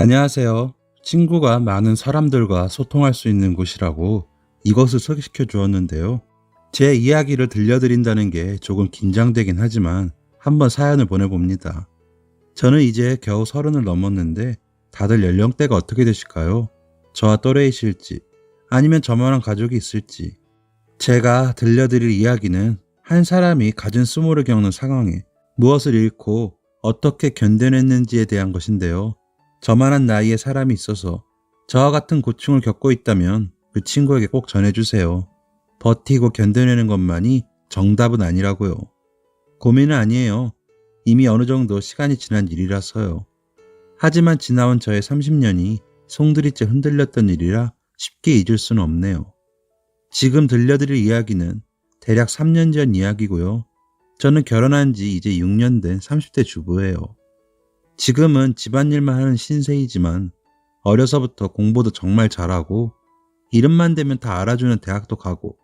안녕하세요. 친구가 많은 사람들과 소통할 수 있는 곳이라고 이것을 소개시켜 주었는데요. 제 이야기를 들려드린다는 게 조금 긴장되긴 하지만 한번 사연을 보내봅니다. 저는 이제 겨우 30을 넘었는데 다들 연령대가 어떻게 되실까요? 저와 또래이실지 아니면 저만한 가족이 있을지. 제가 들려드릴 이야기는 한 사람이 가진 수모를 겪는 상황에 무엇을 잃고 어떻게 견뎌냈는지에 대한 것인데요. 저만한 나이에 사람이 있어서 저와 같은 고충을 겪고 있다면 그 친구에게 꼭 전해주세요. 버티고 견뎌내는 것만이 정답은 아니라고요. 고민은 아니에요. 이미 어느 정도 시간이 지난 일이라서요. 하지만 지나온 저의 30년이 송두리째 흔들렸던 일이라 쉽게 잊을 수는 없네요. 지금 들려드릴 이야기는 대략 3년 전 이야기고요. 저는 결혼한 지 이제 6년 된 30대 주부예요. 지금은 집안일만 하는 신세이지만 어려서부터 공부도 정말 잘하고 이름만 대면 다 알아주는 대학도 가고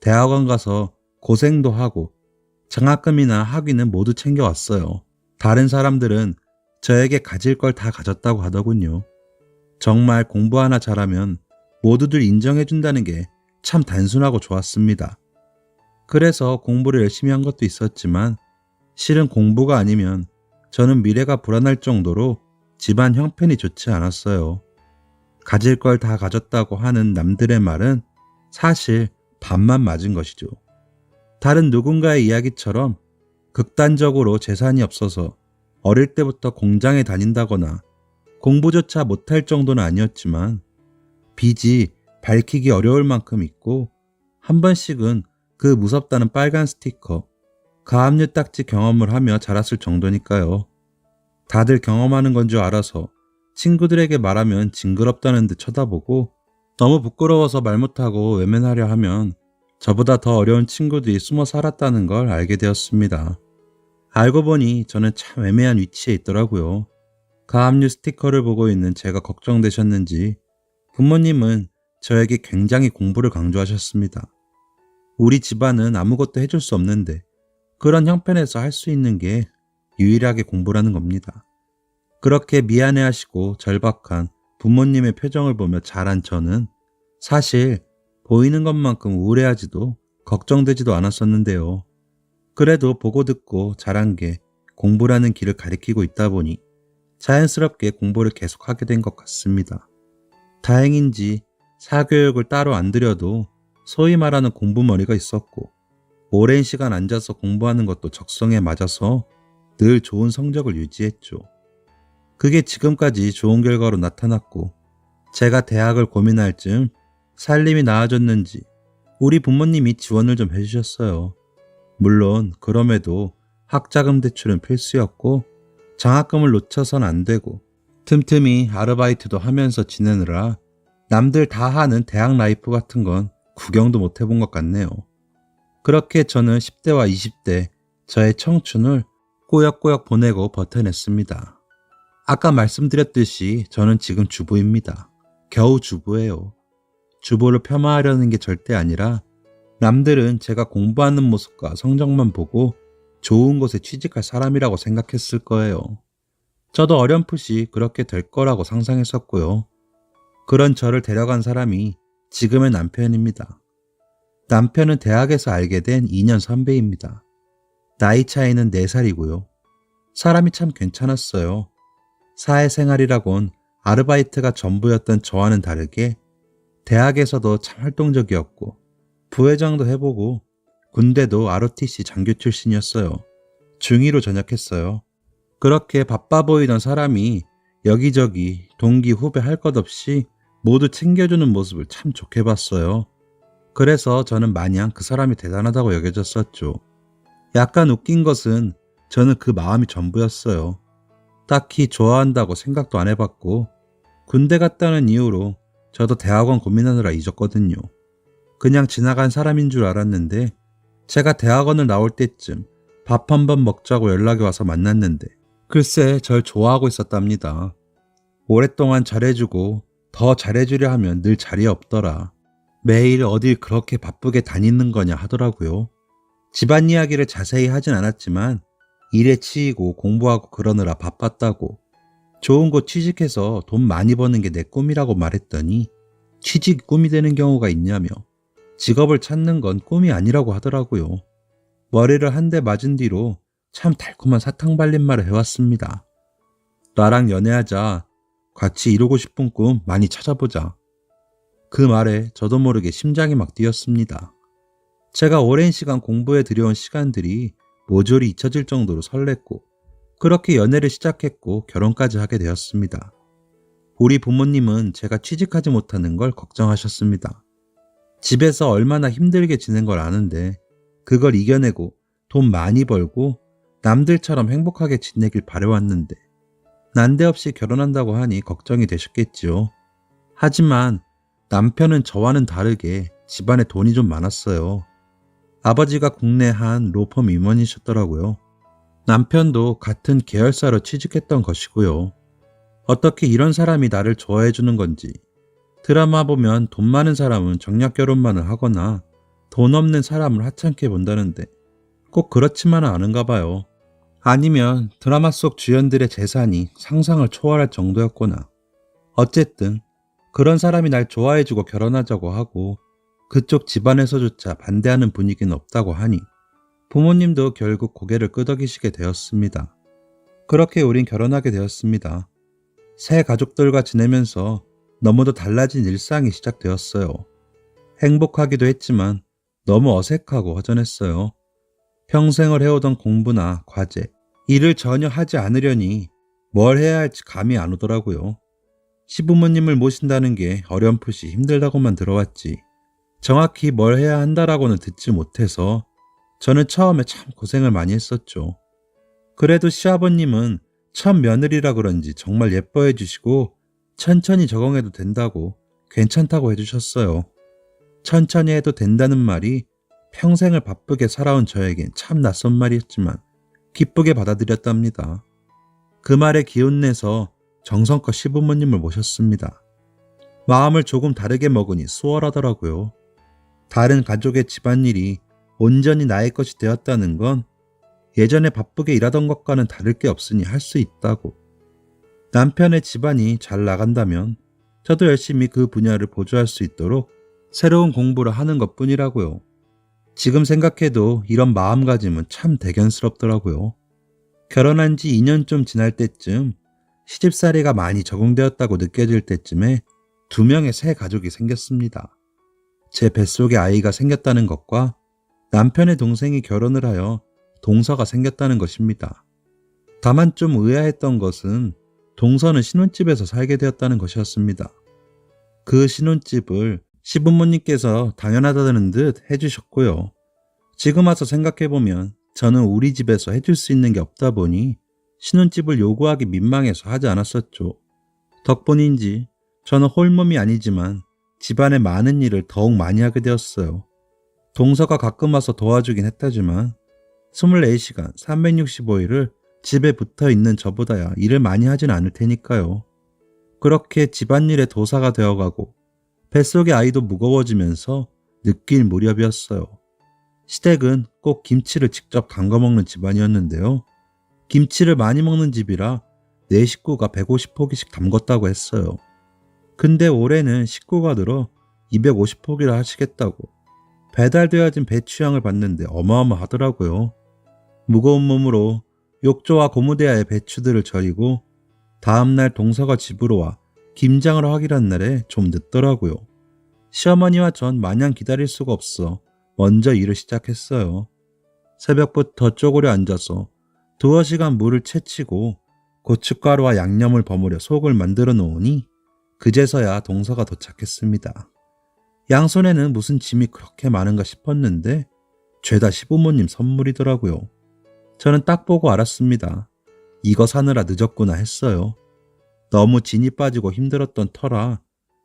대학원 가서 고생도 하고 장학금이나 학위는 모두 챙겨왔어요. 다른 사람들은 저에게 가질 걸 다 가졌다고 하더군요. 정말 공부 하나 잘하면 모두들 인정해준다는 게 참 단순하고 좋았습니다. 그래서 공부를 열심히 한 것도 있었지만 실은 공부가 아니면 저는 미래가 불안할 정도로 집안 형편이 좋지 않았어요. 가질 걸 다 가졌다고 하는 남들의 말은 사실 반만 맞은 것이죠. 다른 누군가의 이야기처럼 극단적으로 재산이 없어서 어릴 때부터 공장에 다닌다거나 공부조차 못할 정도는 아니었지만 빚이 밝히기 어려울 만큼 있고 한 번씩은 그 무섭다는 빨간 스티커, 가압류 딱지 경험을 하며 자랐을 정도니까요. 다들 경험하는 건 줄 알아서 친구들에게 말하면 징그럽다는 듯 쳐다보고 너무 부끄러워서 말 못하고 외면하려 하면 저보다 더 어려운 친구들이 숨어 살았다는 걸 알게 되었습니다. 알고 보니 저는 참 애매한 위치에 있더라고요. 가압류 스티커를 보고 있는 제가 걱정되셨는지 부모님은 저에게 굉장히 공부를 강조하셨습니다. 우리 집안은 아무것도 해줄 수 없는데 그런 형편에서 할 수 있는 게 유일하게 공부라는 겁니다. 그렇게 미안해하시고 절박한 부모님의 표정을 보며 자란 저는 사실 보이는 것만큼 우울해하지도 걱정되지도 않았었는데요. 그래도 보고 듣고 자란 게 공부라는 길을 가리키고 있다 보니 자연스럽게 공부를 계속하게 된 것 같습니다. 다행인지 사교육을 따로 안 들여도 소위 말하는 공부머리가 있었고 오랜 시간 앉아서 공부하는 것도 적성에 맞아서 늘 좋은 성적을 유지했죠. 그게 지금까지 좋은 결과로 나타났고 제가 대학을 고민할 즈음 살림이 나아졌는지 우리 부모님이 지원을 좀 해주셨어요. 물론 그럼에도 학자금 대출은 필수였고 장학금을 놓쳐선 안 되고 틈틈이 아르바이트도 하면서 지내느라 남들 다 하는 대학 라이프 같은 건 구경도 못 해본 것 같네요. 그렇게 저는 10대와 20대 저의 청춘을 꾸역꾸역 보내고 버텨냈습니다. 아까 말씀드렸듯이 저는 지금 주부입니다. 겨우 주부예요. 주부를 폄하하려는 게 절대 아니라 남들은 제가 공부하는 모습과 성적만 보고 좋은 곳에 취직할 사람이라고 생각했을 거예요. 저도 어렴풋이 그렇게 될 거라고 상상했었고요. 그런 저를 데려간 사람이 지금의 남편입니다. 남편은 대학에서 알게 된 2년 선배입니다. 나이 차이는 4살이고요. 사람이 참 괜찮았어요. 사회생활이라곤 아르바이트가 전부였던 저와는 다르게 대학에서도 참 활동적이었고 부회장도 해보고 군대도 ROTC 장교 출신이었어요. 중위로 전역했어요. 그렇게 바빠 보이던 사람이 여기저기 동기 후배 할 것 없이 모두 챙겨주는 모습을 참 좋게 봤어요. 그래서 저는 마냥 그 사람이 대단하다고 여겨졌었죠. 약간 웃긴 것은 저는 그 마음이 전부였어요. 딱히 좋아한다고 생각도 안 해봤고 군대 갔다는 이유로 저도 대학원 고민하느라 잊었거든요. 그냥 지나간 사람인 줄 알았는데 제가 대학원을 나올 때쯤 밥 한 번 먹자고 연락이 와서 만났는데 글쎄 절 좋아하고 있었답니다. 오랫동안 잘해주고 더 잘해주려 하면 늘 자리에 없더라. 매일 어딜 그렇게 바쁘게 다니는 거냐 하더라고요. 집안 이야기를 자세히 하진 않았지만 일에 치이고 공부하고 그러느라 바빴다고 좋은 곳 취직해서 돈 많이 버는 게 내 꿈이라고 말했더니 취직이 꿈이 되는 경우가 있냐며 직업을 찾는 건 꿈이 아니라고 하더라고요. 머리를 한 대 맞은 뒤로 참 달콤한 사탕 발린 말을 해왔습니다. 나랑 연애하자. 같이 이루고 싶은 꿈 많이 찾아보자. 그 말에 저도 모르게 심장이 막 뛰었습니다. 제가 오랜 시간 공부해 들여온 시간들이 모조리 잊혀질 정도로 설렜고 그렇게 연애를 시작했고 결혼까지 하게 되었습니다. 우리 부모님은 제가 취직하지 못하는 걸 걱정하셨습니다. 집에서 얼마나 힘들게 지낸 걸 아는데 그걸 이겨내고 돈 많이 벌고 남들처럼 행복하게 지내길 바래왔는데 난데없이 결혼한다고 하니 걱정이 되셨겠지요. 하지만 남편은 저와는 다르게 집안에 돈이 좀 많았어요. 아버지가 국내 한 로펌 임원이셨더라고요. 남편도 같은 계열사로 취직했던 것이고요. 어떻게 이런 사람이 나를 좋아해 주는 건지. 드라마 보면 돈 많은 사람은 정략 결혼만을 하거나 돈 없는 사람을 하찮게 본다는데 꼭 그렇지만은 않은가 봐요. 아니면 드라마 속 주연들의 재산이 상상을 초월할 정도였거나. 어쨌든 그런 사람이 날 좋아해주고 결혼하자고 하고 그쪽 집안에서조차 반대하는 분위기는 없다고 하니 부모님도 결국 고개를 끄덕이시게 되었습니다. 그렇게 우린 결혼하게 되었습니다. 새 가족들과 지내면서 너무도 달라진 일상이 시작되었어요. 행복하기도 했지만 너무 어색하고 허전했어요. 평생을 해오던 공부나 과제, 일을 전혀 하지 않으려니 뭘 해야 할지 감이 안 오더라고요. 시부모님을 모신다는 게 어렴풋이 힘들다고만 들어왔지 정확히 뭘 해야 한다라고는 듣지 못해서 저는 처음에 참 고생을 많이 했었죠. 그래도 시아버님은 첫 며느리라 그런지 정말 예뻐해 주시고 천천히 적응해도 된다고 괜찮다고 해주셨어요. 천천히 해도 된다는 말이 평생을 바쁘게 살아온 저에겐 참 낯선 말이었지만 기쁘게 받아들였답니다. 그 말에 기운내서 정성껏 시부모님을 모셨습니다. 마음을 조금 다르게 먹으니 수월하더라고요. 다른 가족의 집안일이 온전히 나의 것이 되었다는 건 예전에 바쁘게 일하던 것과는 다를 게 없으니 할 수 있다고. 남편의 집안이 잘 나간다면 저도 열심히 그 분야를 보조할 수 있도록 새로운 공부를 하는 것뿐이라고요. 지금 생각해도 이런 마음가짐은 참 대견스럽더라고요. 결혼한 지 2년 좀 지날 때쯤 시집살이가 많이 적응되었다고 느껴질 때쯤에 2명의 새 가족이 생겼습니다. 제 뱃속에 아이가 생겼다는 것과 남편의 동생이 결혼을 하여 동서가 생겼다는 것입니다. 다만 좀 의아했던 것은 동서는 신혼집에서 살게 되었다는 것이었습니다. 그 신혼집을 시부모님께서 당연하다는 듯 해주셨고요. 지금 와서 생각해보면 저는 우리 집에서 해줄 수 있는 게 없다 보니 신혼집을 요구하기 민망해서 하지 않았었죠. 덕분인지 저는 홀몸이 아니지만 집안의 많은 일을 더욱 많이 하게 되었어요. 동서가 가끔 와서 도와주긴 했다지만 24시간 365일을 집에 붙어 있는 저보다야 일을 많이 하진 않을 테니까요. 그렇게 집안일의 도사가 되어가고 뱃속의 아이도 무거워지면서 느낄 무렵이었어요. 시댁은 꼭 김치를 직접 담가 먹는 집안이었는데요. 김치를 많이 먹는 집이라 내 식구가 150포기씩 담궜다고 했어요. 근데 올해는 식구가 들어 250포기를 하시겠다고 배달되어진 배추향을 봤는데 어마어마하더라고요. 무거운 몸으로 욕조와 고무대야의 배추들을 절이고 다음날 동서가 집으로 와 김장을 하기로 한 날에 좀 늦더라고요. 시어머니와 전 마냥 기다릴 수가 없어 먼저 일을 시작했어요. 새벽부터 쪼그려 앉아서 2시간 물을 채치고 고춧가루와 양념을 버무려 속을 만들어 놓으니 그제서야 동서가 도착했습니다. 양손에는 무슨 짐이 그렇게 많은가 싶었는데 죄다 시부모님 선물이더라고요. 저는 딱 보고 알았습니다. 이거 사느라 늦었구나 했어요. 너무 진이 빠지고 힘들었던 터라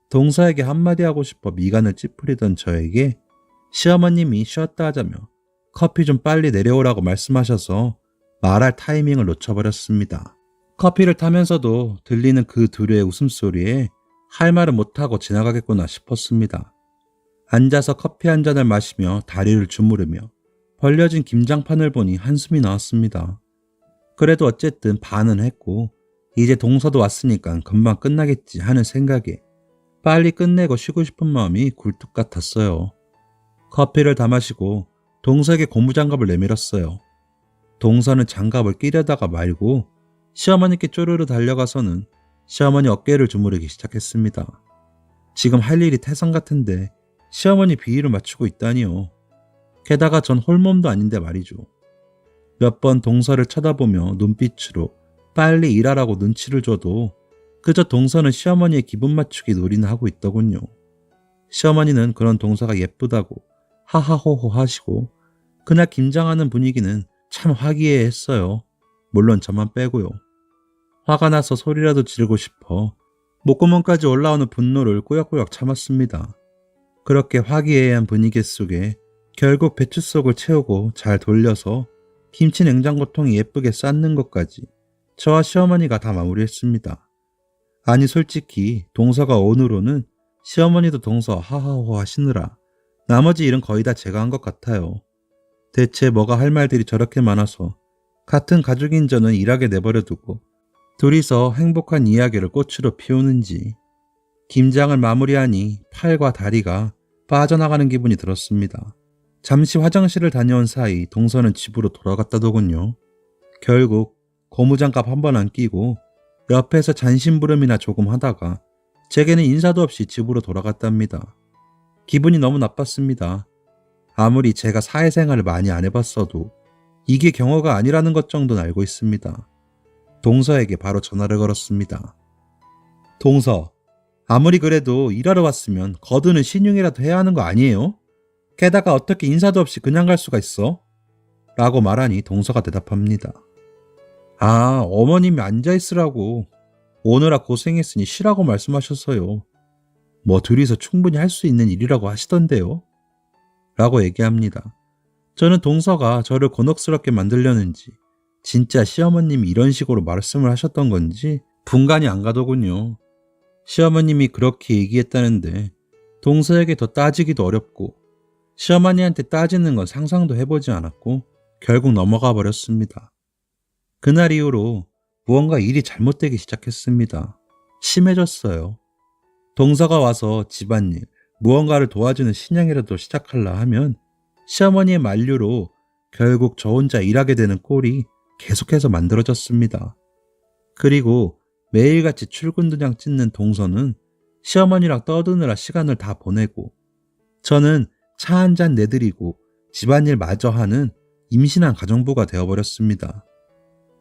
동서에게 한마디 하고 싶어 미간을 찌푸리던 저에게 시어머님이 쉬었다 하자며 커피 좀 빨리 내려오라고 말씀하셔서 말할 타이밍을 놓쳐버렸습니다. 커피를 타면서도 들리는 그 둘의 웃음소리에 할 말은 못하고 지나가겠구나 싶었습니다. 앉아서 커피 한 잔을 마시며 다리를 주무르며 벌려진 김장판을 보니 한숨이 나왔습니다. 그래도 어쨌든 반은 했고 이제 동서도 왔으니까 금방 끝나겠지 하는 생각에 빨리 끝내고 쉬고 싶은 마음이 굴뚝 같았어요. 커피를 다 마시고 동서에게 고무장갑을 내밀었어요. 동서는 장갑을 끼려다가 말고 시어머니께 쪼르르 달려가서는 시어머니 어깨를 주무르기 시작했습니다. 지금 할 일이 태산 같은데 시어머니 비위를 맞추고 있다니요. 게다가 전 홀몸도 아닌데 말이죠. 몇 번 동서를 쳐다보며 눈빛으로 빨리 일하라고 눈치를 줘도 그저 동서는 시어머니의 기분 맞추기 놀이나 하고 있더군요. 시어머니는 그런 동서가 예쁘다고 하하호호 하시고 그날 김장하는 분위기는 참 화기애애했어요. 물론 저만 빼고요. 화가 나서 소리라도 지르고 싶어 목구멍까지 올라오는 분노를 꾸역꾸역 참았습니다. 그렇게 화기애애한 분위기 속에 결국 배추속을 채우고 잘 돌려서 김치 냉장고통이 예쁘게 쌓는 것까지 저와 시어머니가 다 마무리했습니다. 아니 솔직히 동서가 오늘로는 시어머니도 동서 하하호 하시느라 나머지 일은 거의 다 제가 한 것 같아요. 대체 뭐가 할 말들이 저렇게 많아서 같은 가족인 저는 일하게 내버려두고 둘이서 행복한 이야기를 꽃으로 피우는지. 김장을 마무리하니 팔과 다리가 빠져나가는 기분이 들었습니다. 잠시 화장실을 다녀온 사이 동서는 집으로 돌아갔다더군요. 결국 고무장갑 한 번 안 끼고 옆에서 잔심부름이나 조금 하다가 제게는 인사도 없이 집으로 돌아갔답니다. 기분이 너무 나빴습니다. 아무리 제가 사회생활을 많이 안 해봤어도 이게 경호가 아니라는 것 정도는 알고 있습니다. 동서에게 바로 전화를 걸었습니다. 동서, 아무리 그래도 일하러 왔으면 거두는 신용이라도 해야 하는 거 아니에요? 게다가 어떻게 인사도 없이 그냥 갈 수가 있어? 라고 말하니 동서가 대답합니다. 아, 어머님이 앉아있으라고. 오느라 고생했으니 쉬라고 말씀하셨어요. 뭐 둘이서 충분히 할 수 있는 일이라고 하시던데요? 라고 얘기합니다. 저는 동서가 저를 곤혹스럽게 만들려는지 진짜 시어머님이 이런 식으로 말씀을 하셨던 건지 분간이 안 가더군요. 시어머님이 그렇게 얘기했다는데 동서에게 더 따지기도 어렵고 시어머니한테 따지는 건 상상도 해보지 않았고 결국 넘어가 버렸습니다. 그날 이후로 무언가 일이 잘못되기 시작했습니다. 심해졌어요. 동서가 와서 집안일, 무언가를 도와주는 신양이라도 시작하려 하면 시어머니의 만류로 결국 저 혼자 일하게 되는 꼴이 계속해서 만들어졌습니다. 그리고 매일같이 출근 도장 찍는 동서는 시어머니랑 떠드느라 시간을 다 보내고 저는 차 한 잔 내드리고 집안일 마저 하는 임신한 가정부가 되어버렸습니다.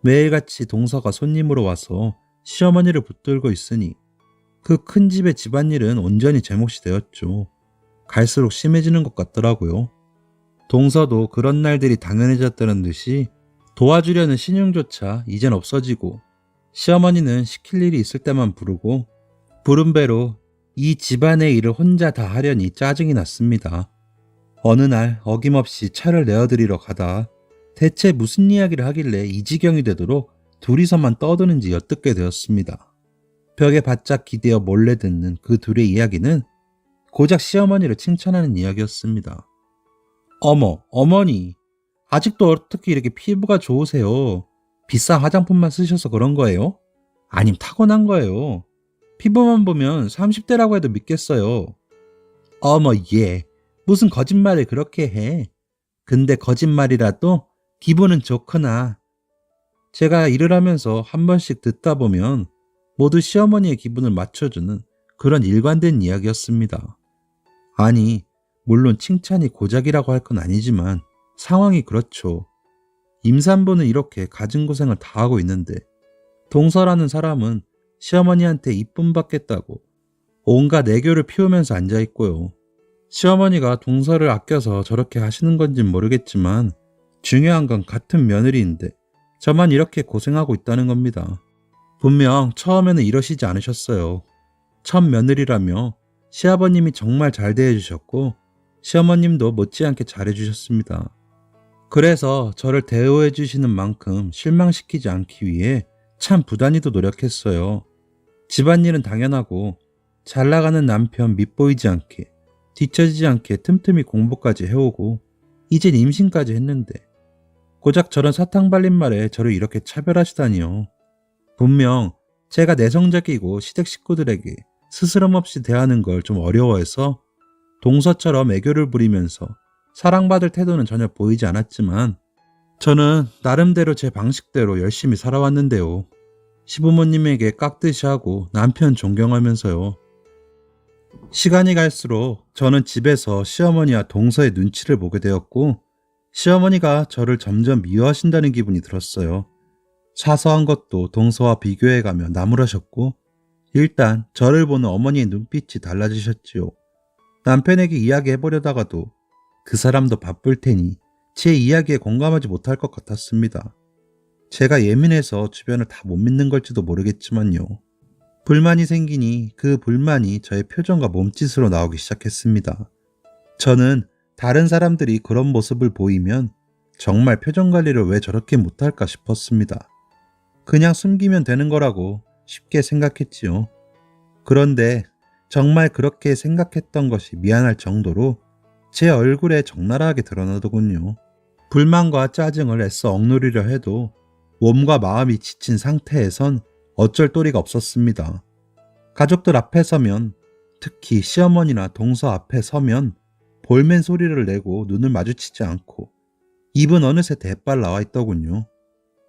매일같이 동서가 손님으로 와서 시어머니를 붙들고 있으니 그 큰 집의 집안일은 온전히 제 몫이 되었죠. 갈수록 심해지는 것 같더라고요. 동서도 그런 날들이 당연해졌다는 듯이 도와주려는 신용조차 이젠 없어지고 시어머니는 시킬 일이 있을 때만 부르고 부른 배로 이 집안의 일을 혼자 다 하려니 짜증이 났습니다. 어느 날 어김없이 차를 내어드리러 가다 대체 무슨 이야기를 하길래 이 지경이 되도록 둘이서만 떠드는지 엿듣게 되었습니다. 벽에 바짝 기대어 몰래 듣는 그 둘의 이야기는 고작 시어머니를 칭찬하는 이야기였습니다. 어머, 어머니, 아직도 어떻게 이렇게 피부가 좋으세요? 비싼 화장품만 쓰셔서 그런 거예요? 아님 타고난 거예요. 피부만 보면 30대라고 해도 믿겠어요. 어머, 얘 무슨 거짓말을 그렇게 해. 근데 거짓말이라도 기분은 좋구나. 제가 일을 하면서 한 번씩 듣다 보면 모두 시어머니의 기분을 맞춰주는 그런 일관된 이야기였습니다. 아니, 물론 칭찬이 고작이라고 할 건 아니지만 상황이 그렇죠. 임산부는 이렇게 갖은 고생을 다 하고 있는데 동서라는 사람은 시어머니한테 이쁨 받겠다고 온갖 애교를 피우면서 앉아있고요. 시어머니가 동서를 아껴서 저렇게 하시는 건진 모르겠지만 중요한 건 같은 며느리인데 저만 이렇게 고생하고 있다는 겁니다. 분명 처음에는 이러시지 않으셨어요. 첫 며느리라며 시아버님이 정말 잘 대해주셨고 시어머님도 못지않게 잘해주셨습니다. 그래서 저를 대우해주시는 만큼 실망시키지 않기 위해 참 부단히도 노력했어요. 집안일은 당연하고 잘 나가는 남편 밉보이지 않게 뒤처지지 않게 틈틈이 공부까지 해오고 이젠 임신까지 했는데 고작 저런 사탕 발린 말에 저를 이렇게 차별하시다니요. 분명 제가 내성적이고 시댁 식구들에게 스스럼 없이 대하는 걸 좀 어려워해서 동서처럼 애교를 부리면서 사랑받을 태도는 전혀 보이지 않았지만 저는 나름대로 제 방식대로 열심히 살아왔는데요. 시부모님에게 깍듯이 하고 남편 존경하면서요. 시간이 갈수록 저는 집에서 시어머니와 동서의 눈치를 보게 되었고 시어머니가 저를 점점 미워하신다는 기분이 들었어요. 사소한 것도 동서와 비교해가며 나무라셨고 일단 저를 보는 어머니의 눈빛이 달라지셨지요. 남편에게 이야기해보려다가도 그 사람도 바쁠 테니 제 이야기에 공감하지 못할 것 같았습니다. 제가 예민해서 주변을 다 못 믿는 걸지도 모르겠지만요. 불만이 생기니 그 불만이 저의 표정과 몸짓으로 나오기 시작했습니다. 저는 다른 사람들이 그런 모습을 보이면 정말 표정 관리를 왜 저렇게 못할까 싶었습니다. 그냥 숨기면 되는 거라고 쉽게 생각했지요. 그런데 정말 그렇게 생각했던 것이 미안할 정도로 제 얼굴에 적나라하게 드러나더군요. 불만과 짜증을 애써 억누르려 해도 몸과 마음이 지친 상태에선 어쩔 도리가 없었습니다. 가족들 앞에 서면, 특히 시어머니나 동서 앞에 서면 볼멘 소리를 내고 눈을 마주치지 않고 입은 어느새 대빨 나와 있더군요.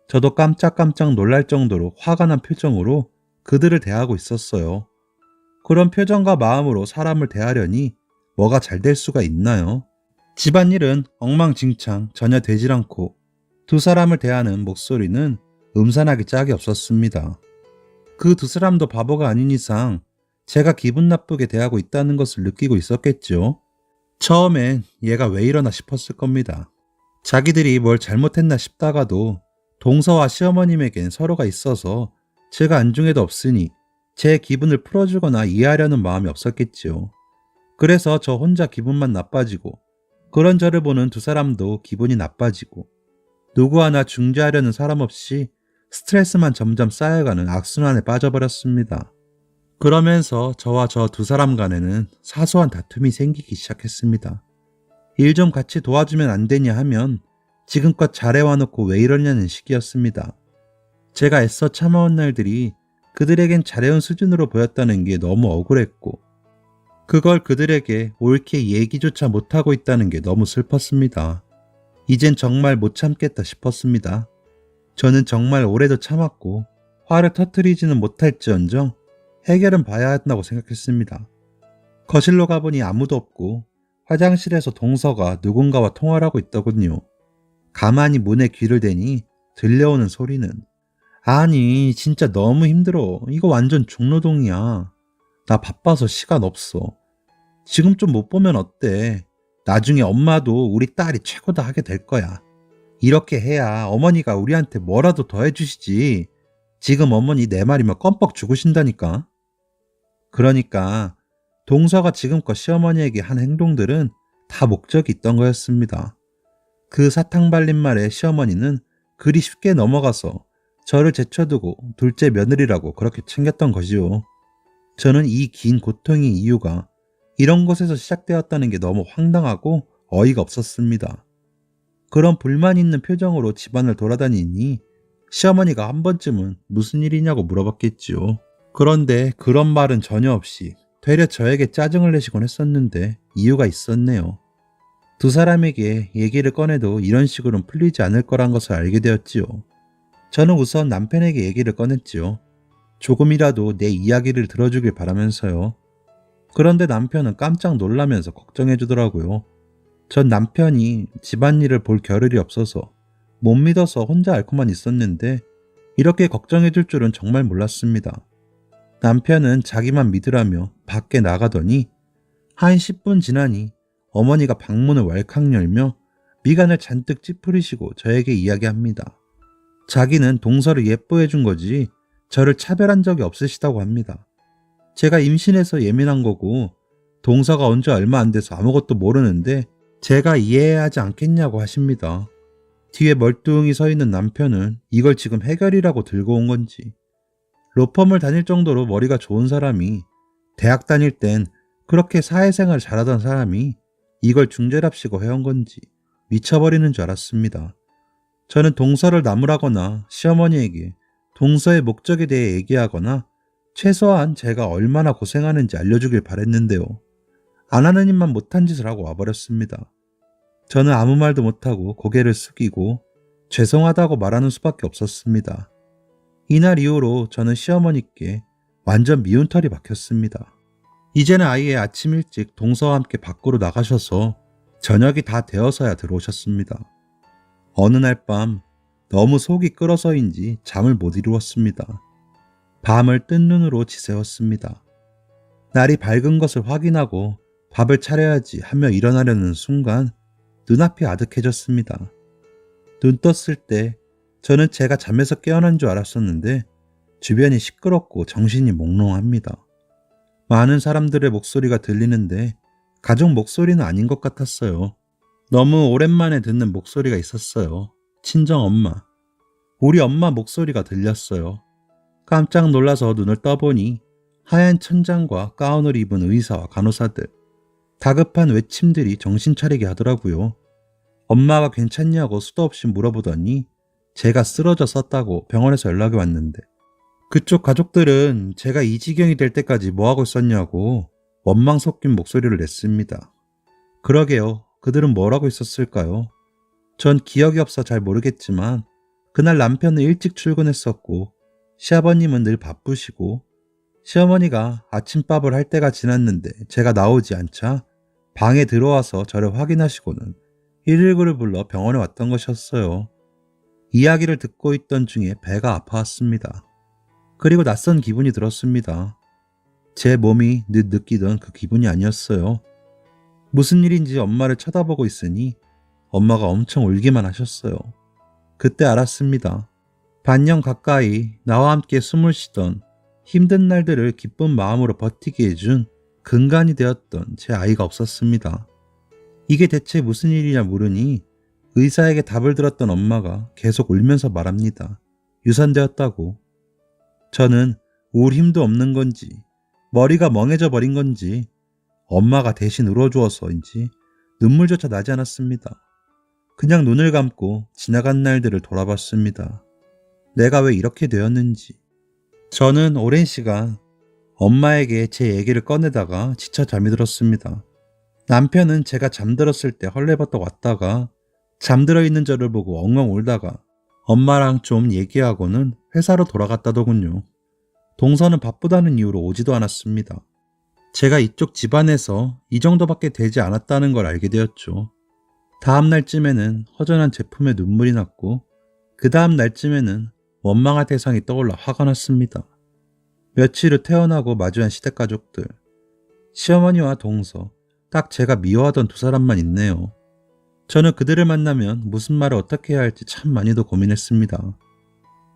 저도 깜짝깜짝 놀랄 정도로 화가 난 표정으로 그들을 대하고 있었어요. 그런 표정과 마음으로 사람을 대하려니 뭐가 잘 될 수가 있나요? 집안일은 엉망진창 전혀 되질 않고 두 사람을 대하는 목소리는 음산하기 짝이 없었습니다. 그 두 사람도 바보가 아닌 이상 제가 기분 나쁘게 대하고 있다는 것을 느끼고 있었겠죠. 처음엔 얘가 왜 이러나 싶었을 겁니다. 자기들이 뭘 잘못했나 싶다가도 동서와 시어머님에겐 서로가 있어서 제가 안중에도 없으니 제 기분을 풀어주거나 이해하려는 마음이 없었겠지요. 그래서 저 혼자 기분만 나빠지고 그런 저를 보는 두 사람도 기분이 나빠지고 누구 하나 중재하려는 사람 없이 스트레스만 점점 쌓여가는 악순환에 빠져버렸습니다. 그러면서 저와 저 두 사람 간에는 사소한 다툼이 생기기 시작했습니다. 일 좀 같이 도와주면 안 되냐 하면 지금껏 잘해와놓고 왜 이러냐는 식이었습니다. 제가 애써 참아온 날들이 그들에겐 잘해온 수준으로 보였다는 게 너무 억울했고 그걸 그들에게 옳게 얘기조차 못하고 있다는 게 너무 슬펐습니다. 이젠 정말 못 참겠다 싶었습니다. 저는 정말 오래도 참았고 화를 터뜨리지는 못할지언정 해결은 봐야 한다고 생각했습니다. 거실로 가보니 아무도 없고 화장실에서 동서가 누군가와 통화를 하고 있더군요. 가만히 문에 귀를 대니 들려오는 소리는 아니 진짜 너무 힘들어. 이거 완전 중노동이야. 나 바빠서 시간 없어. 지금 좀 못 보면 어때? 나중에 엄마도 우리 딸이 최고다 하게 될 거야. 이렇게 해야 어머니가 우리한테 뭐라도 더 해주시지. 지금 어머니 내 말이면 껌뻑 죽으신다니까. 그러니까 동서가 지금껏 시어머니에게 한 행동들은 다 목적이 있던 거였습니다. 그 사탕 발린 말에 시어머니는 그리 쉽게 넘어가서 저를 제쳐두고 둘째 며느리라고 그렇게 챙겼던 거지요. 저는 이 긴 고통의 이유가 이런 것에서 시작되었다는 게 너무 황당하고 어이가 없었습니다. 그런 불만 있는 표정으로 집안을 돌아다니니 시어머니가 한 번쯤은 무슨 일이냐고 물어봤겠지요. 그런데 그런 말은 전혀 없이 되려 저에게 짜증을 내시곤 했었는데 이유가 있었네요. 두 사람에게 얘기를 꺼내도 이런 식으로는 풀리지 않을 거란 것을 알게 되었지요. 저는 우선 남편에게 얘기를 꺼냈지요. 조금이라도 내 이야기를 들어주길 바라면서요. 그런데 남편은 깜짝 놀라면서 걱정해 주더라고요. 전 남편이 집안일을 볼 겨를이 없어서 못 믿어서 혼자 앓고만 있었는데 이렇게 걱정해 줄 줄은 정말 몰랐습니다. 남편은 자기만 믿으라며 밖에 나가더니 한 10분 지나니 어머니가 방문을 왈칵 열며 미간을 잔뜩 찌푸리시고 저에게 이야기합니다. 자기는 동서를 예뻐해 준 거지 저를 차별한 적이 없으시다고 합니다. 제가 임신해서 예민한 거고 동서가 온 지 얼마 안 돼서 아무것도 모르는데 제가 이해해야 하지 않겠냐고 하십니다. 뒤에 멀뚱히 서 있는 남편은 이걸 지금 해결이라고 들고 온 건지 로펌을 다닐 정도로 머리가 좋은 사람이 대학 다닐 땐 그렇게 사회생활 잘하던 사람이 이걸 중재랍시고 해온 건지 미쳐버리는 줄 알았습니다. 저는 동서를 나무라거나 시어머니에게 동서의 목적에 대해 얘기하거나 최소한 제가 얼마나 고생하는지 알려주길 바랬는데요. 안 하는 일만 못한 짓을 하고 와버렸습니다. 저는 아무 말도 못하고 고개를 숙이고 죄송하다고 말하는 수밖에 없었습니다. 이날 이후로 저는 시어머니께 완전 미운 털이 박혔습니다. 이제는 아예 아침 일찍 동서와 함께 밖으로 나가셔서 저녁이 다 되어서야 들어오셨습니다. 어느 날 밤 너무 속이 끓어서인지 잠을 못 이루었습니다. 밤을 뜬 눈으로 지새웠습니다. 날이 밝은 것을 확인하고 밥을 차려야지 하며 일어나려는 순간 눈앞이 아득해졌습니다. 눈 떴을 때 저는 제가 잠에서 깨어난 줄 알았었는데 주변이 시끄럽고 정신이 몽롱합니다. 많은 사람들의 목소리가 들리는데 가족 목소리는 아닌 것 같았어요. 너무 오랜만에 듣는 목소리가 있었어요. 친정 엄마. 우리 엄마 목소리가 들렸어요. 깜짝 놀라서 눈을 떠보니 하얀 천장과 가운을 입은 의사와 간호사들, 다급한 외침들이 정신 차리게 하더라고요. 엄마가 괜찮냐고 수도 없이 물어보더니 제가 쓰러져 썼다고 병원에서 연락이 왔는데 그쪽 가족들은 제가 이 지경이 될 때까지 뭐하고 있었냐고 원망 섞인 목소리를 냈습니다. 그러게요. 그들은 뭘 하고 있었을까요? 전 기억이 없어 잘 모르겠지만 그날 남편은 일찍 출근했었고 시아버님은 늘 바쁘시고 시어머니가 아침밥을 할 때가 지났는데 제가 나오지 않자 방에 들어와서 저를 확인하시고는 119를 불러 병원에 왔던 것이었어요. 이야기를 듣고 있던 중에 배가 아파왔습니다. 그리고 낯선 기분이 들었습니다. 제 몸이 늘 느끼던 그 기분이 아니었어요. 무슨 일인지 엄마를 쳐다보고 있으니 엄마가 엄청 울기만 하셨어요. 그때 알았습니다. 반년 가까이 나와 함께 숨을 쉬던 힘든 날들을 기쁜 마음으로 버티게 해준 근간이 되었던 제 아이가 없었습니다. 이게 대체 무슨 일이냐 물으니 의사에게 답을 들었던 엄마가 계속 울면서 말합니다. 유산되었다고. 저는 울 힘도 없는 건지 머리가 멍해져 버린 건지 엄마가 대신 울어주어서인지 눈물조차 나지 않았습니다. 그냥 눈을 감고 지나간 날들을 돌아봤습니다. 내가 왜 이렇게 되었는지. 저는 오랜 시간 엄마에게 제 얘기를 꺼내다가 지쳐 잠이 들었습니다. 남편은 제가 잠들었을 때 헐레벌떡 왔다가 잠들어 있는 저를 보고 엉엉 울다가 엄마랑 좀 얘기하고는 회사로 돌아갔다더군요. 동서는 바쁘다는 이유로 오지도 않았습니다. 제가 이쪽 집안에서 이 정도밖에 되지 않았다는 걸 알게 되었죠. 다음 날쯤에는 허전한 제품에 눈물이 났고 그 다음 날쯤에는 원망할 대상이 떠올라 화가 났습니다. 며칠 후 태어나고 마주한 시댁가족들, 시어머니와 동서, 딱 제가 미워하던 두 사람만 있네요. 저는 그들을 만나면 무슨 말을 어떻게 해야 할지 참 많이도 고민했습니다.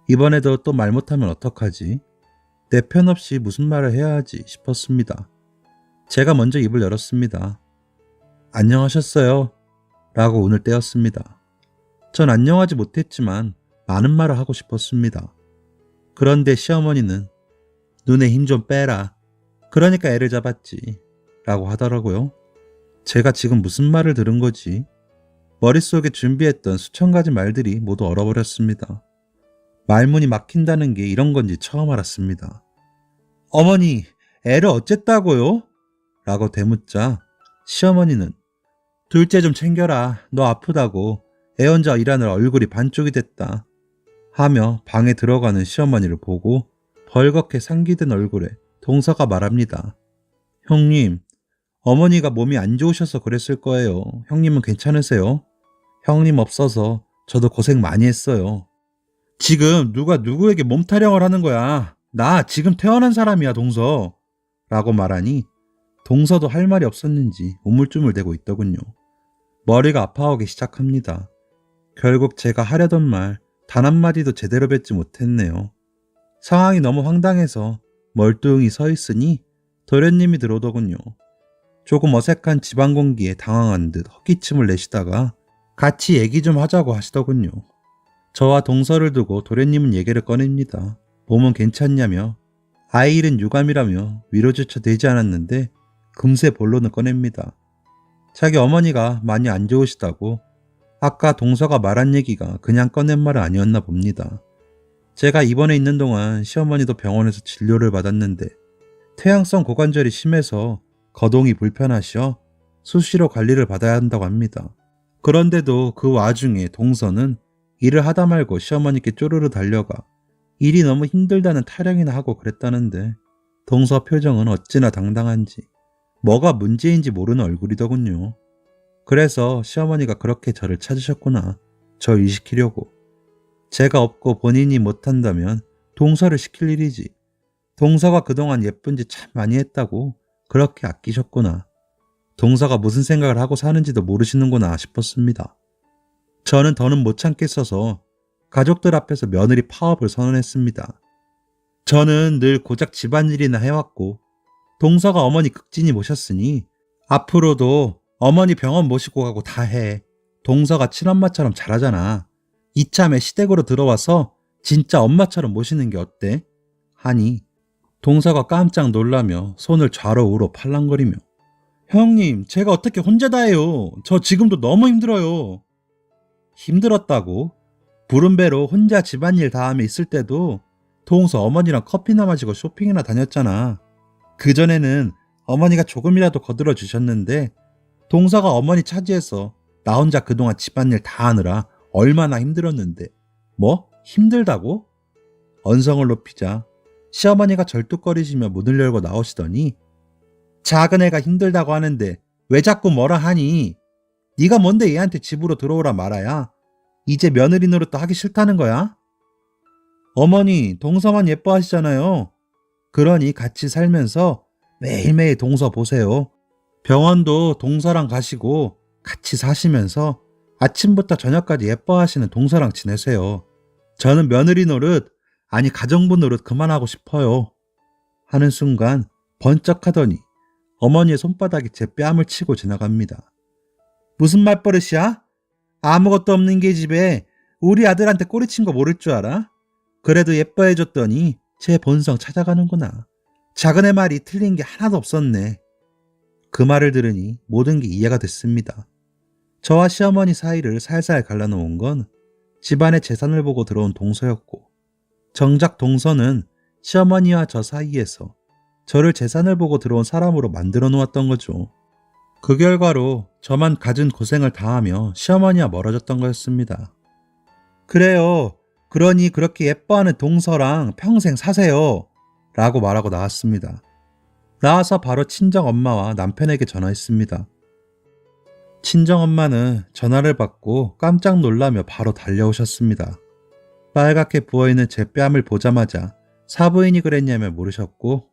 이번에도 또 말 못하면 어떡하지? 내 편 없이 무슨 말을 해야 하지 싶었습니다. 제가 먼저 입을 열었습니다. 안녕하셨어요? 라고 운을 떼었습니다. 전 안녕하지 못했지만 많은 말을 하고 싶었습니다. 그런데 시어머니는 눈에 힘 좀 빼라. 그러니까 애를 잡았지. 라고 하더라고요. 제가 지금 무슨 말을 들은 거지? 머릿속에 준비했던 수천 가지 말들이 모두 얼어버렸습니다. 말문이 막힌다는 게 이런 건지 처음 알았습니다. 어머니, 애를 어쨌다고요? 라고 되묻자 시어머니는 둘째 좀 챙겨라. 너 아프다고. 애 혼자 일하느라 얼굴이 반쪽이 됐다. 하며 방에 들어가는 시어머니를 보고 벌겋게 상기된 얼굴에 동서가 말합니다. 형님, 어머니가 몸이 안 좋으셔서 그랬을 거예요. 형님은 괜찮으세요? 형님 없어서 저도 고생 많이 했어요. 지금 누가 누구에게 몸 타령을 하는 거야. 나 지금 태어난 사람이야, 동서. 라고 말하니 동서도 할 말이 없었는지 우물쭈물대고 있더군요. 머리가 아파오기 시작합니다. 결국 제가 하려던 말 단 한마디도 제대로 뱉지 못했네요. 상황이 너무 황당해서 멀뚱히 서 있으니 도련님이 들어오더군요. 조금 어색한 집안 공기에 당황한 듯 헛기침을 내시다가 같이 얘기 좀 하자고 하시더군요. 저와 동서를 두고 도련님은 얘기를 꺼냅니다. 몸은 괜찮냐며 아이 잃은 유감이라며 위로조차 되지 않았는데 금세 본론을 꺼냅니다. 자기 어머니가 많이 안 좋으시다고. 아까 동서가 말한 얘기가 그냥 꺼낸 말은 아니었나 봅니다. 제가 입원해 있는 동안 시어머니도 병원에서 진료를 받았는데 퇴행성 고관절이 심해서 거동이 불편하시어 수시로 관리를 받아야 한다고 합니다. 그런데도 그 와중에 동서는 일을 하다 말고 시어머니께 쪼르르 달려가 일이 너무 힘들다는 타령이나 하고 그랬다는데 동서 표정은 어찌나 당당한지 뭐가 문제인지 모르는 얼굴이더군요. 그래서 시어머니가 그렇게 저를 찾으셨구나. 저 일시키려고. 제가 없고 본인이 못한다면 동서를 시킬 일이지. 동서가 그동안 예쁜 짓 참 많이 했다고 그렇게 아끼셨구나. 동서가 무슨 생각을 하고 사는지도 모르시는구나 싶었습니다. 저는 더는 못 참겠어서 가족들 앞에서 며느리 파업을 선언했습니다. 저는 늘 고작 집안일이나 해왔고 동서가 어머니 극진히 모셨으니 앞으로도 어머니 병원 모시고 가고 다 해. 동서가 친엄마처럼 잘하잖아. 이참에 시댁으로 들어와서 진짜 엄마처럼 모시는 게 어때? 하니 동서가 깜짝 놀라며 손을 좌로 우로 팔랑거리며 형님, 제가 어떻게 혼자 다 해요. 저 지금도 너무 힘들어요. 힘들었다고? 부른 배로 혼자 집안일 다 하며 있을 때도 동서 어머니랑 커피나 마시고 쇼핑이나 다녔잖아. 그전에는 어머니가 조금이라도 거들어 주셨는데 동서가 어머니 차지해서 나 혼자 그동안 집안일 다 하느라 얼마나 힘들었는데. 뭐? 힘들다고? 언성을 높이자 시어머니가 절뚝거리시며 문을 열고 나오시더니 작은 애가 힘들다고 하는데 왜 자꾸 뭐라 하니? 네가 뭔데 얘한테 집으로 들어오라 말아야? 이제 며느리 노릇도 하기 싫다는 거야? 어머니, 동서만 예뻐하시잖아요. 그러니 같이 살면서 매일매일 동서 보세요. 병원도 동서랑 가시고 같이 사시면서 아침부터 저녁까지 예뻐하시는 동서랑 지내세요. 저는 며느리 노릇, 아니 가정부 노릇 그만하고 싶어요. 하는 순간 번쩍하더니 어머니의 손바닥이 제 뺨을 치고 지나갑니다. 무슨 말버릇이야? 아무것도 없는 게 집에 우리 아들한테 꼬리친 거 모를 줄 알아? 그래도 예뻐해줬더니 제 본성 찾아가는구나. 작은 애 말이 틀린 게 하나도 없었네. 그 말을 들으니 모든 게 이해가 됐습니다. 저와 시어머니 사이를 살살 갈라놓은 건 집안의 재산을 보고 들어온 동서였고 정작 동서는 시어머니와 저 사이에서 저를 재산을 보고 들어온 사람으로 만들어 놓았던 거죠. 그 결과로 저만 갖은 고생을 다하며 시어머니와 멀어졌던 거였습니다. 그래요. 그러니 그렇게 예뻐하는 동서랑 평생 사세요. 라고 말하고 나왔습니다. 나와서 바로 친정엄마와 남편에게 전화했습니다. 친정엄마는 전화를 받고 깜짝 놀라며 바로 달려오셨습니다. 빨갛게 부어있는 제 뺨을 보자마자 사부인이 그랬냐며 물으셨고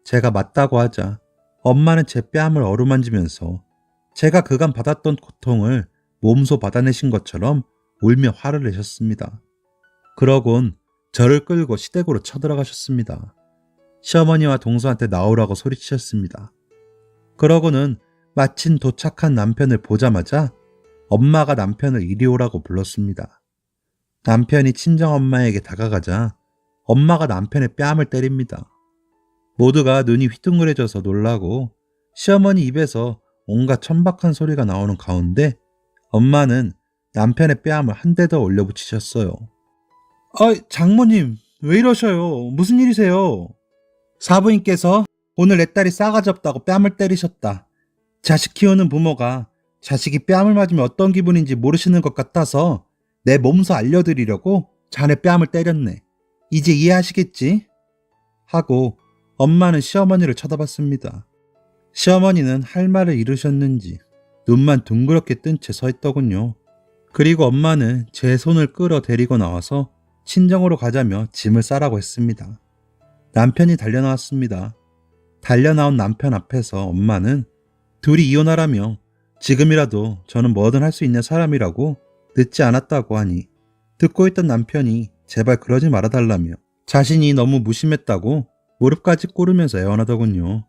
제가 맞다고 하자 엄마는 제 뺨을 어루만지면서 제가 그간 받았던 고통을 몸소 받아내신 것처럼 울며 화를 내셨습니다. 그러곤 저를 끌고 시댁으로 쳐들어가셨습니다. 시어머니와 동서한테 나오라고 소리치셨습니다. 그러고는 마침 도착한 남편을 보자마자 엄마가 남편을 이리 오라고 불렀습니다. 남편이 친정엄마에게 다가가자 엄마가 남편의 뺨을 때립니다. 모두가 눈이 휘둥그레져서 놀라고 시어머니 입에서 온갖 천박한 소리가 나오는 가운데 엄마는 남편의 뺨을 한 대 더 올려붙이셨어요. 장모님, 왜 이러셔요? 무슨 일이세요? 사부인께서 오늘 내 딸이 싸가지 없다고 뺨을 때리셨다. 자식 키우는 부모가 자식이 뺨을 맞으면 어떤 기분인지 모르시는 것 같아서 내 몸소 알려드리려고 자네 뺨을 때렸네. 이제 이해하시겠지? 하고 엄마는 시어머니를 쳐다봤습니다. 시어머니는 할 말을 잃으셨는지 눈만 둥그렇게 뜬 채 서 있더군요. 그리고 엄마는 제 손을 끌어 데리고 나와서 친정으로 가자며 짐을 싸라고 했습니다. 남편이 달려나왔습니다. 달려나온 남편 앞에서 엄마는 둘이 이혼하라며 지금이라도 저는 뭐든 할 수 있는 사람이라고 늦지 않았다고 하니 듣고 있던 남편이 제발 그러지 말아달라며 자신이 너무 무심했다고 무릎까지 꿇으면서 애원하더군요.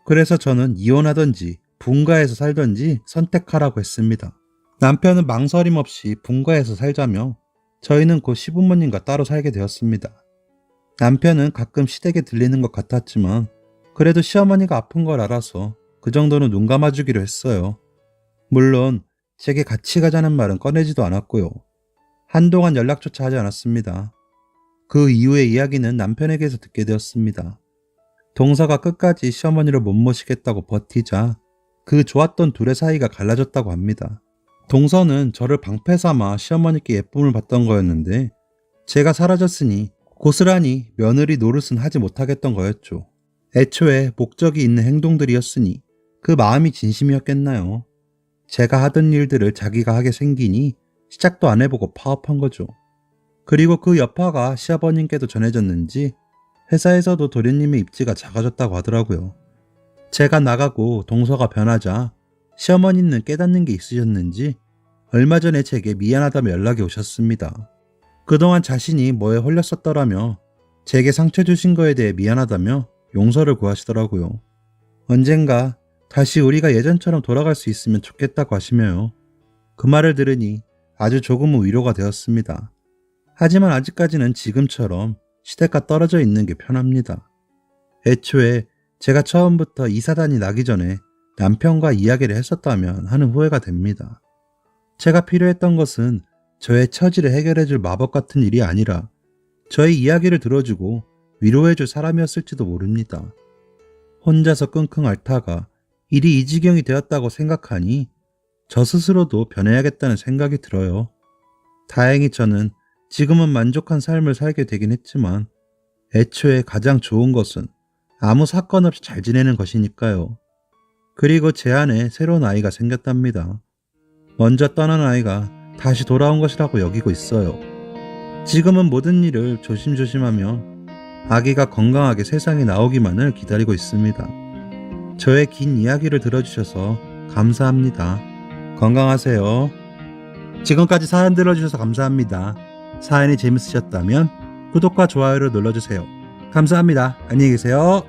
그래서 저는 이혼하든지 분가해서 살든지 선택하라고 했습니다. 남편은 망설임 없이 분가해서 살자며 저희는 곧 시부모님과 따로 살게 되었습니다. 남편은 가끔 시댁에 들리는 것 같았지만 그래도 시어머니가 아픈 걸 알아서 그 정도는 눈 감아주기로 했어요. 물론 제게 같이 가자는 말은 꺼내지도 않았고요. 한동안 연락조차 하지 않았습니다. 그 이후의 이야기는 남편에게서 듣게 되었습니다. 동서가 끝까지 시어머니를 못 모시겠다고 버티자 그 좋았던 둘의 사이가 갈라졌다고 합니다. 동서는 저를 방패 삼아 시어머니께 예쁨을 받던 거였는데 제가 사라졌으니 고스란히 며느리 노릇은 하지 못하겠던 거였죠. 애초에 목적이 있는 행동들이었으니 그 마음이 진심이었겠나요? 제가 하던 일들을 자기가 하게 생기니 시작도 안 해보고 파업한 거죠. 그리고 그 여파가 시아버님께도 전해졌는지 회사에서도 도련님의 입지가 작아졌다고 하더라고요. 제가 나가고 동서가 변하자 시어머니는 깨닫는 게 있으셨는지 얼마 전에 제게 미안하다며 연락이 오셨습니다. 그동안 자신이 뭐에 홀렸었더라며 제게 상처 주신 거에 대해 미안하다며 용서를 구하시더라고요. 언젠가 다시 우리가 예전처럼 돌아갈 수 있으면 좋겠다고 하시며요. 그 말을 들으니 아주 조금은 위로가 되었습니다. 하지만 아직까지는 지금처럼 시댁과 떨어져 있는 게 편합니다. 애초에 제가 처음부터 이 사단이 나기 전에 남편과 이야기를 했었다면 하는 후회가 됩니다. 제가 필요했던 것은 저의 처지를 해결해줄 마법 같은 일이 아니라 저의 이야기를 들어주고 위로해줄 사람이었을지도 모릅니다. 혼자서 끙끙 앓다가 일이 이 지경이 되었다고 생각하니 저 스스로도 변해야겠다는 생각이 들어요. 다행히 저는 지금은 만족한 삶을 살게 되긴 했지만 애초에 가장 좋은 것은 아무 사건 없이 잘 지내는 것이니까요. 그리고 제 안에 새로운 아이가 생겼답니다. 먼저 떠난 아이가 다시 돌아온 것이라고 여기고 있어요. 지금은 모든 일을 조심조심하며 아기가 건강하게 세상에 나오기만을 기다리고 있습니다. 저의 긴 이야기를 들어주셔서 감사합니다. 건강하세요. 지금까지 사연 들어주셔서 감사합니다. 사연이 재밌으셨다면 구독과 좋아요를 눌러주세요. 감사합니다. 안녕히 계세요.